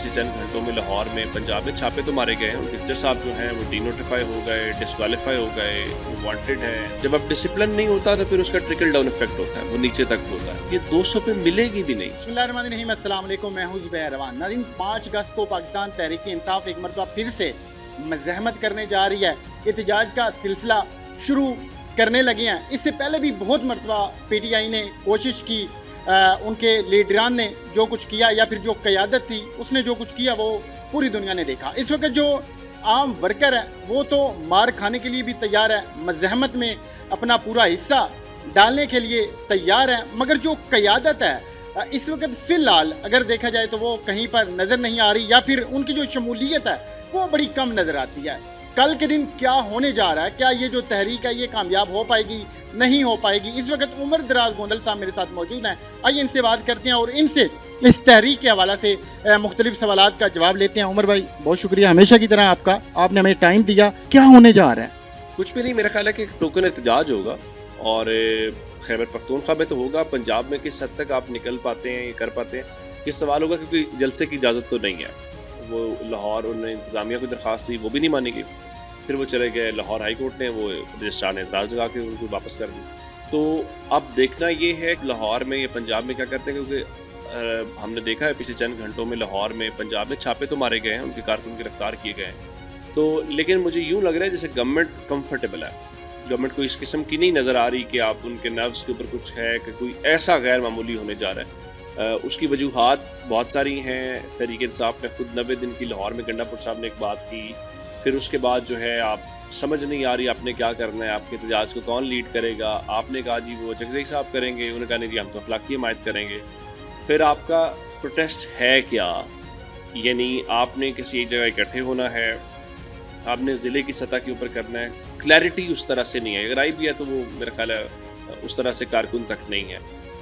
पिछले चंद घंटों में लाहौर में पंजाब में छापे तो मारे गए हैं। पिक्चर साहब जो हैं वो डीनोटिफाई हो गए, डिस्क्वालीफाई हो गए, वो वांटेड है। जब अब डिसिप्लिन नहीं होता तो फिर उसका ट्रिकल डाउन इफेक्ट होता है, वो नीचे तक होता है। ये 200 पे मिलेगी भी नहीं। बिस्मिल्लाहिर्रहमानिर्रहीम, अस्सलाम वालेकुम, मैं हूं ज़ुबैर रवान। नाज़रीन, 5 अगस्त को पाकिस्तान तहरीक इंसाफ एक मरतबा फिर से मज़ाहमत करने जा रही है। एहतजाज का सिलसिला शुरू करने लगे हैं। इससे पहले भी बहुत मरतबा PTI ने कोशिश की, उनके लीडरान ने जो कुछ किया या फिर जो क़यादत थी उसने जो कुछ किया वो पूरी दुनिया ने देखा। इस वक्त जो आम वर्कर है वो तो मार खाने के लिए भी तैयार है, मज़ाहमत में अपना पूरा हिस्सा डालने के लिए तैयार है, मगर जो क़यादत है इस वक्त फ़िलहाल अगर देखा जाए तो वो कहीं पर नज़र नहीं आ रही, या फिर उनकी जो शमूलियत है वो बड़ी कम नज़र आती है। कल के दिन क्या होने जा रहा है, क्या ये जो तहरीक है ये कामयाब हो पाएगी, नहीं हो पाएगी? इस वक्त उमर दराज गोंदल साहब मेरे साथ मौजूद हैं। आइए इनसे बात करते हैं और इनसे इस तहरीक के हवाले से मुख्तलिफ सवालात का जवाब लेते हैं। उमर भाई, बहुत शुक्रिया हमेशा की तरह आपका, आपने हमें टाइम दिया। क्या होने जा रहा है? कुछ भी नहीं, मेरा ख्याल है कि एक टोकन एहतजाज होगा और खैबर पख्तूनख्वा में तो होगा। पंजाब में किस हद तक आप निकल पाते हैं, कर पाते हैं, ये सवाल होगा, क्योंकि जलसे की इजाज़त तो नहीं है। वो लाहौर उन्होंने इंतज़ामिया की दरख्वास्त दी, वो भी नहीं मानी गई। फिर वो चले गए लाहौर हाई कोर्ट ने, वो रजिस्ट्रार ने एतराज़ लगा के उनको वापस कर दी। तो अब देखना ये है कि लाहौर में या पंजाब में क्या करते हैं, क्योंकि हमने देखा है पिछले चंद घंटों में लाहौर में पंजाब में छापे तो मारे गए हैं, उनके कारकुन गिरफ्तार किए गए हैं। तो लेकिन मुझे यूँ लग रहा है जैसे गवर्नमेंट कम्फर्टेबल है, गवर्नमेंट को इस किस्म की नहीं नज़र आ रही कि आप उनके नर्व्स के ऊपर कुछ है कि कोई ऐसा गैर मामूली होने जा रहा है। उसकी वजूहात बहुत सारी हैं। तहरीक इंसाफ ने खुद 90 दिन की लाहौर में गंडापुर साहब ने एक बात की, फिर उसके बाद जो है आप समझ नहीं आ रही आपने क्या करना है, आपके एहतजाज को कौन लीड करेगा। आपने कहा जी वो जगज़ई साहब करेंगे, उन्होंने कहा नहीं जी हम तो अखलाकी हिमायत करेंगे। फिर आपका प्रोटेस्ट है क्या, यानी आपने किसी एक जगह इकट्ठे होना है, आपने ज़िले की सतह के ऊपर करना है। क्लैरिटी उस तरह से नहीं है, अगर आई भी है तो वो मेरा ख्याल है उस तरह से कारकुन तक नहीं है।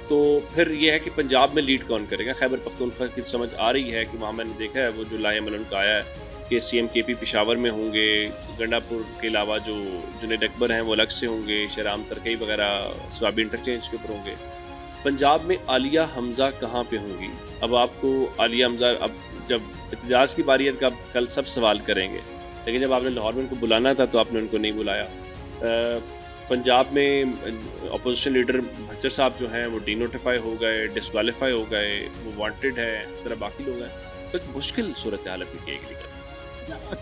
तो फिर ये है कि पंजाब में लीड कौन करेगा। खैबर पख्तूनख्वा की समझ आ रही है कि वहाँ मैंने देखा है वो जो लाएमल उनका आया है कि CM KP पेशावर में होंगे, गंडापुर के अलावा जो जुनैद अकबर हैं वो अलग से होंगे, शराम तरकई वगैरह स्वाबी इंटरचेंज के ऊपर होंगे। पंजाब में आलिया हमज़ा कहाँ पे होंगी? अब आपको आलिया हमज़ा, अब जब एहतजाज की बारी है का कल सब सवाल करेंगे, लेकिन जब आपने लाहौर में उनको बुलाना था तो आपने उनको नहीं बुलाया। पंजाब में अपोजिशन लीडर भच्चर साहब जो हैं वो डीनोटिफाई हो गए, डिस्क्वालीफाई हो गए, वो वांटेड है, इस तरह बाकी लोग हैं। तो एक मुश्किल सूरत हाल है।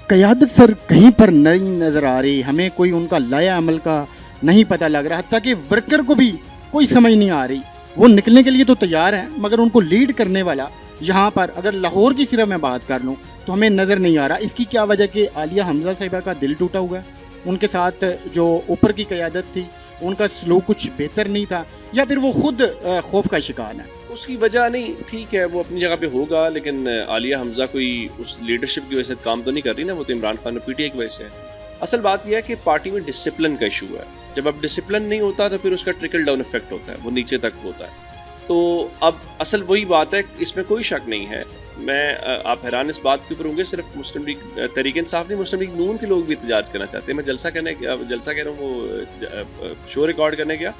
क़यादत सर कहीं पर नहीं नज़र आ रही, हमें कोई उनका लाया अमल का नहीं पता लग रहा, हत्ता कि वर्कर को भी कोई समझ नहीं आ रही। वो निकलने के लिए तो तैयार हैं, मगर उनको लीड करने वाला यहाँ पर अगर लाहौर की सिर्फ मैं बात कर लूँ तो हमें नज़र नहीं आ रहा। इसकी क्या वजह कि आलिया हमज़ा साहिबा का दिल टूटा हुआ है, उनके साथ जो ऊपर की क़यादत थी उनका सलूक कुछ बेहतर नहीं था, या फिर वो खुद खौफ का शिकार है? उसकी वजह नहीं, ठीक है वो अपनी जगह पे होगा, लेकिन आलिया हमज़ा कोई उस लीडरशिप की वजह से काम तो नहीं कर रही ना, वो तो इमरान खान और PTI की वजह से है। असल बात यह है कि पार्टी में डिसिप्लिन का इशू है। जब अब डिसिप्लिन नहीं होता तो फिर उसका ट्रिकल डाउन इफेक्ट होता है, वो नीचे तक होता है। तो अब असल वही बात है, इसमें कोई शक नहीं है। मैं आप हैरान इस बात के ऊपर होंगे, सिर्फ मुस्लिम लीग तहरीक इंसाफ नहीं, मुस्लिम लीग नून के लोग भी एहतजाज करना चाहते हैं। मैं जलसा कह रहा हूँ, वो शो रिकॉर्ड करने गया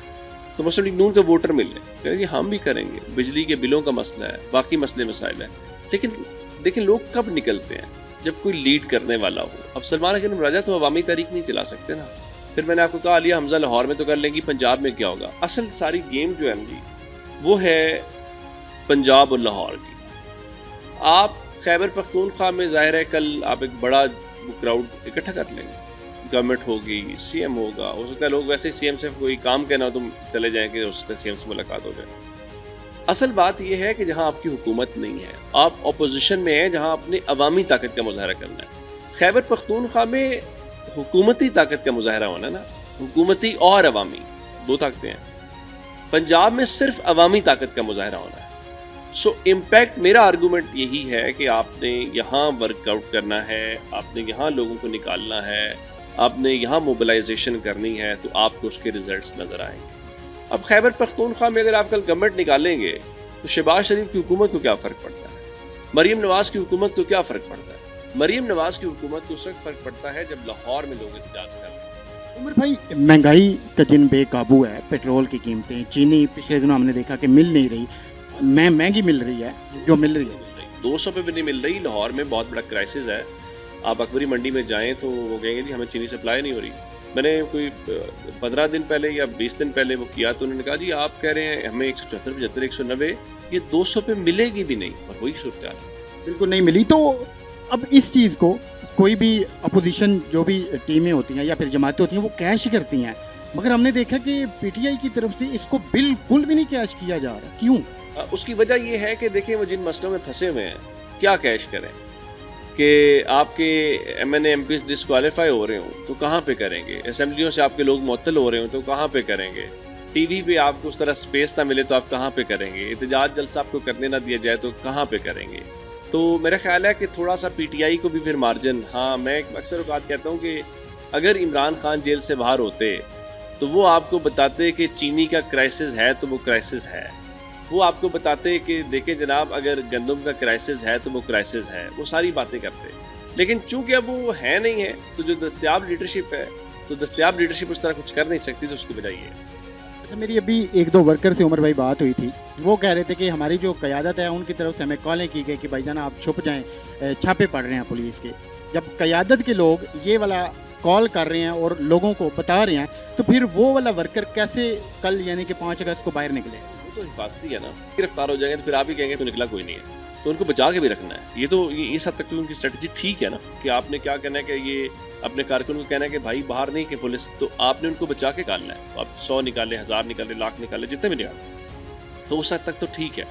तो मुस्लिम लीग नून के वोटर मिले, कहेंगे हम भी करेंगे, बिजली के बिलों का मसला है, बाकी मसले मसाइल है। लेकिन लोग कब निकलते हैं? जब कोई लीड करने वाला हो। अब सलमान अकरम राजा तो अवामी तहरीक नहीं चला सकते ना। फिर मैंने आपको कहा आलिया हमज़ा लाहौर में तो कर लेंगी, पंजाब में क्या होगा? असल सारी गेम जो है जी वो है पंजाब और लाहौर की। आप खैबर पख्तूनख्वा में ज़ाहिर है कल आप एक बड़ा क्राउड इकट्ठा कर लेंगे, गवर्नमेंट होगी, CM होगा, हो सकता है लोग वैसे CM से कोई काम कहना हो तुम चले जाएंगे, हो सकता है CM से मुलाकात हो जाए। असल बात यह है कि जहां आपकी हुकूमत नहीं है, आप अपोजिशन में हैं, जहां अपनी अवामी ताकत का मुजाहरा करना है। खैबर पख्तूनख्वा में हुकूमती ताकत का मुजाहरा होना है ना, हुकूमती और अवामी दो ताकतें हैं। पंजाब में सिर्फ अवामी ताकत का मुजाहरा होना है। सो इम्पैक्ट, मेरा आर्गूमेंट यही है कि आपने यहाँ वर्कआउट करना है, आपने यहाँ लोगों को निकालना है, आपने यहाँ मोबिलाइजेशन करनी है, तो आपको उसके रिजल्ट्स नज़र आएंगे। अब खैबर पख्तूनख्वा में अगर आप कल गवर्नमेंट निकालेंगे तो शहबाज शरीफ की हुकूमत को क्या फ़र्क पड़ता है, मरीम नवाज़ की हुकूमत को क्या फ़र्क पड़ता है? मरीम नवाज़ की हुकूमत को उस वक्त फ़र्क पड़ता है जब लाहौर में लोग एहतजाज कर रहे हैं। उमर भाई, महंगाई का जिन बेकाबू है, पेट्रोल की कीमतें, चीनी पिछले दिनों हमने देखा कि मिल नहीं रही, महंगी मिल रही है, जो मिल रही है, 200 पे भी नहीं मिल रही। लाहौर में बहुत बड़ा क्राइसिस है, आप अकबरी मंडी में जाएं तो वो कहेंगे जी हमें चीनी सप्लाई नहीं हो रही। मैंने कोई 15 दिन पहले या 20 दिन पहले वो किया तो उन्होंने कहा जी आप कह रहे हैं हमें 174, 75, 190, ये 200 पे मिलेगी भी नहीं, और वही सूरत हाल है। बिल्कुल नहीं मिली। तो अब इस चीज़ को कोई भी अपोजिशन जो भी टीमें होती हैं या फिर जमातें होती हैं वो कैश करती हैं, मगर हमने देखा कि पीटीआई की तरफ से इसको बिल्कुल भी नहीं कैश किया जा रहा। क्यों? उसकी वजह ये है कि देखिए वो जिन मसलों में फंसे हुए हैं, क्या कैश करें कि आपके MNA MPs डिस्क्वालीफाई हो रहे हों तो कहाँ पे करेंगे, असेंबलियों से आपके लोग मुअत्तल हो रहे हों तो कहाँ पे करेंगे, टीवी पे आपको उस तरह स्पेस ना मिले तो आप कहाँ पे करेंगे, एहतजाज जलसा आपको करने ना दिया जाए तो कहाँ पे करेंगे। तो मेरा ख्याल है कि थोड़ा सा PTI को भी फिर मार्जिन, हाँ मैं अक्सर औकात कहता हूँ कि अगर इमरान खान जेल से बाहर होते तो वो आपको बताते कि चीनी का क्राइसिस है तो वो क्राइसिस है, वो आपको बताते कि देखें जनाब अगर गंदम का क्राइसिस है तो वो क्राइसिस है, वो सारी बातें करते। लेकिन चूंकि अब वो है नहीं है तो जो दस्तयाब लीडरशिप है, तो दस्तयाब लीडरशिप उस तरह कुछ कर नहीं सकती, तो उसकी वजह ये है। अच्छा, मेरी अभी 1-2 वर्कर से उमर भाई बात हुई थी, वो कह रहे थे कि हमारी जो क़यादत है उनकी तरफ से हमें कॉलें की गई कि भाईजान आप छुप जाएं, छापे पड़ रहे हैं पुलिस के। जब क़यादत के लोग ये वाला कॉल कर रहे हैं और लोगों को बता रहे हैं, तो फिर वो वाला वर्कर कैसे कल यानी कि 5 अगस्त को बाहर निकले? वो तो हिफाजती है ना, गिरफ्तार हो जाएंगे तो फिर आप ही कहेंगे तो निकला कोई नहीं है, तो उनको बचा के भी रखना है। ये तो इस हद तक तो उनकी स्ट्रेटजी ठीक है ना, कि आपने क्या कहना है कि ये अपने कारकुन को कहना है कि भाई बाहर नहीं कि पुलिस, तो आपने उनको बचा के निकालना है। आप 100 निकाले, 1000 निकाले, लाख निकाले, जितने भी निकाले, तो उस हद तक तो ठीक है।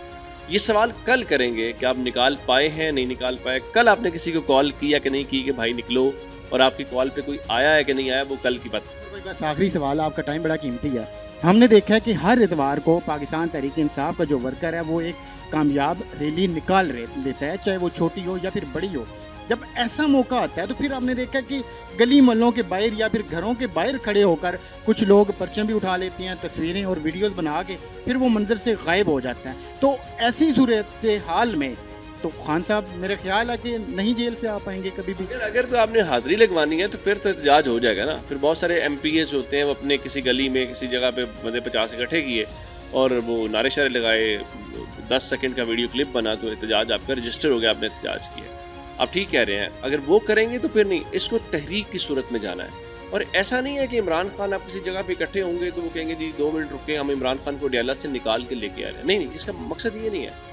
ये सवाल कल करेंगे कि आप निकाल पाए हैं नहीं निकाल पाए। कल आपने किसी को कॉल किया कि नहीं की कि भाई निकलो, और आपकी कॉल पे कोई आया है कि नहीं आया, वो कल की बात। बस आखिरी सवाल, आपका टाइम बड़ा कीमती है। हमने देखा है कि हर इतवार को पाकिस्तान तहरीक इंसाफ का जो वर्कर है वो एक कामयाब रैली निकाल लेता है, चाहे वो छोटी हो या फिर बड़ी हो। जब ऐसा मौका आता है तो फिर आपने देखा कि गली मोहल्लों के बाहर या फिर घरों के बाहर खड़े होकर कुछ लोग परचम भी उठा लेते हैं, तस्वीरें और वीडियोस बना के फिर वो मंजर से गायब हो जाते हैं। तो ऐसी सूरत हाल में तो खान साहब मेरे ख्याल है कि नहीं जेल से आ पाएंगे कभी भी। अगर तो आपने हाजिरी लगवानी है तो फिर तो एहतजाज हो जाएगा ना। फिर बहुत सारे MPs होते हैं, वो अपने किसी गली में किसी जगह पे बंदे 50 इकट्ठे किए और वो नारे शारे लगाए, 10 सेकंड का वीडियो क्लिप बना, तो एहतजाज आपका रजिस्टर हो गया, आपने एहतजाज किया। आप ठीक कह रहे हैं, अगर वो करेंगे तो फिर नहीं, इसको तहरीक की सूरत में जाना है। और ऐसा नहीं है कि इमरान खान आप किसी जगह पे इकट्ठे होंगे तो वो कहेंगे जी 2 मिनट रुके, हम इमरान खान को डियाला से निकाल के लेके आ रहे हैं। नहीं, इसका मकसद ये नहीं है।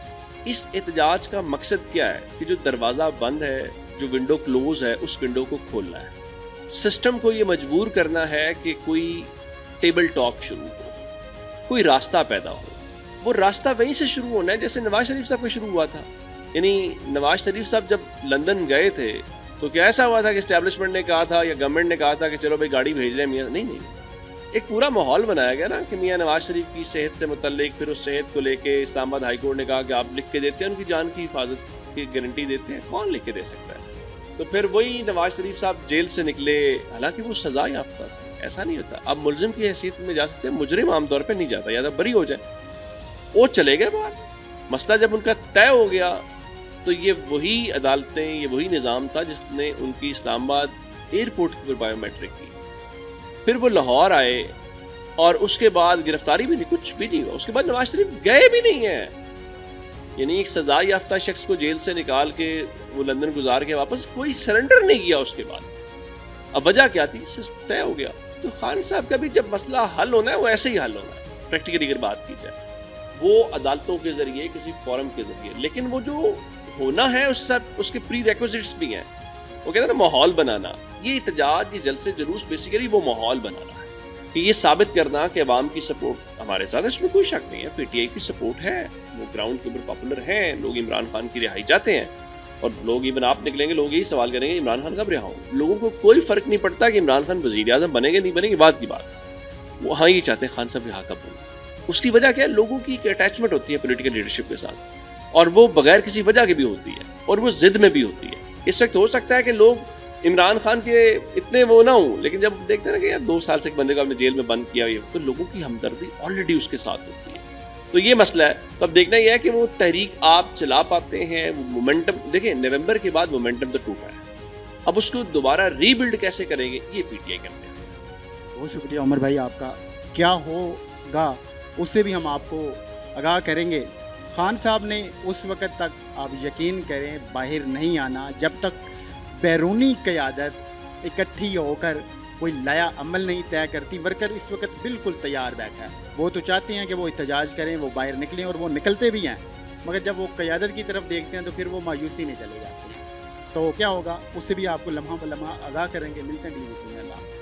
इस एहतजाज का मकसद क्या है कि जो दरवाज़ा बंद है, जो विंडो क्लोज है, उस विंडो को खोलना है। सिस्टम को ये मजबूर करना है कि कोई टेबल टॉक शुरू हो, कोई रास्ता पैदा हो। वो रास्ता वहीं से शुरू होना है जैसे नवाज शरीफ साहब का शुरू हुआ था। यानी नवाज शरीफ साहब जब लंदन गए थे तो क्या ऐसा हुआ था कि एस्टैब्लिशमेंट ने कहा था या गवर्नमेंट ने कहा था कि चलो भाई गाड़ी भेज रहे हैं मियाँ? नहीं, एक पूरा माहौल बनाया गया ना कि मियाँ नवाज शरीफ की सेहत से मुतल्लिक, फिर उस सेहत को लेके इस्लामाबाद हाई कोर्ट ने कहा कि आप लिख के देते हैं, उनकी जान की हिफाजत की गारंटी देते हैं। कौन लिख के दे सकता है? तो फिर वही नवाज शरीफ साहब जेल से निकले, हालांकि वो सजा याफ्ता था। ऐसा नहीं होता, अब मुलजिम की हैसियत में जा सकते हैं, मुजरिम आमतौर पर नहीं जाता, या तो बरी हो जाए। वो चले गए बाहर, मसला जब उनका तय हो गया तो ये वही अदालतें, ये वही निज़ाम था जिसने उनकी इस्लामाबाद एयरपोर्ट के ऊपर बायोमेट्रिक की। फिर वो लाहौर आए और उसके बाद गिरफ्तारी भी नहीं, कुछ भी नहीं हुआ। उसके बाद नवाज शरीफ गए भी नहीं हैं। यानी एक सजा याफ्ता शख्स को जेल से निकाल के वो लंदन गुजार के वापस कोई सरेंडर नहीं किया उसके बाद। अब वजह क्या थी? तय हो गया। तो खान साहब का भी जब मसला हल होना है वो ऐसे ही हल होना है। प्रैक्टिकली अगर बात की जाए, वो अदालतों के जरिए, किसी फोरम के जरिए, लेकिन वो जो होना है उसके प्री रिक्विजिट्स भी हैं। वो कहते हैं ना माहौल बनाना, ये एहतजाज, ये जलसे जुलूस बेसिकली वो माहौल बनाना है कि ये साबित करना कि अवाम की सपोर्ट हमारे साथ है। इसमें कोई शक नहीं है, PTI की सपोर्ट है, वो ग्राउंड के ऊपर पॉपुलर हैं, लोग इमरान खान की रिहाई चाहते हैं। और लोग इवन आप निकलेंगे, लोग यही सवाल करेंगे इमरान खान कब रिहा हो। लोगों को कोई फर्क नहीं पड़ता कि इमरान खान वज़ीर आज़म बनेंगे नहीं बनेंगे, बात की बात। वो हाँ ये चाहते हैं खान साहब रिहा कब होंगे। उसकी वजह क्या है? लोगों की एक अटैचमेंट होती है पॉलिटिकल लीडरशिप के साथ, और वो बगैर किसी वजह के भी होती है, और वो जिद में भी होती है। इस वक्त हो सकता है कि लोग इमरान खान के इतने वो ना हों, लेकिन जब देखते हैं ना कि यार 2 साल से एक बंदे को आपने जेल में बंद किया, तो लोगों की हमदर्दी ऑलरेडी उसके साथ होती है। तो ये मसला है। तो अब देखना यह है कि वो तहरीक आप चला पाते हैं, वो मोमेंटम। देखिए नवंबर के बाद मोमेंटम तो टूटा है, अब उसको दोबारा रीबिल्ड कैसे करेंगे, ये PTI करते हैं। बहुत शुक्रिया उमर भाई आपका। क्या होगा उससे भी हम आपको आगाह करेंगे। خان صاحب نے اس وقت تک آپ یقین کریں باہر نہیں آنا جب تک بیرونی قیادت اکٹھی ہو کر کوئی لایا عمل نہیں طے کرتی. ورکر اس وقت بالکل تیار بیٹھا ہے, وہ تو چاہتے ہیں کہ وہ احتجاج کریں, وہ باہر نکلیں, اور وہ نکلتے بھی ہیں, مگر جب وہ قیادت کی طرف دیکھتے ہیں تو پھر وہ مایوسی میں چلے جاتے ہیں. تو کیا ہوگا اس سے بھی آپ کو لمحہ بلمحہ آگاہ کریں گے. ملتے ہیں اگلی ویڈیو میں. اللہ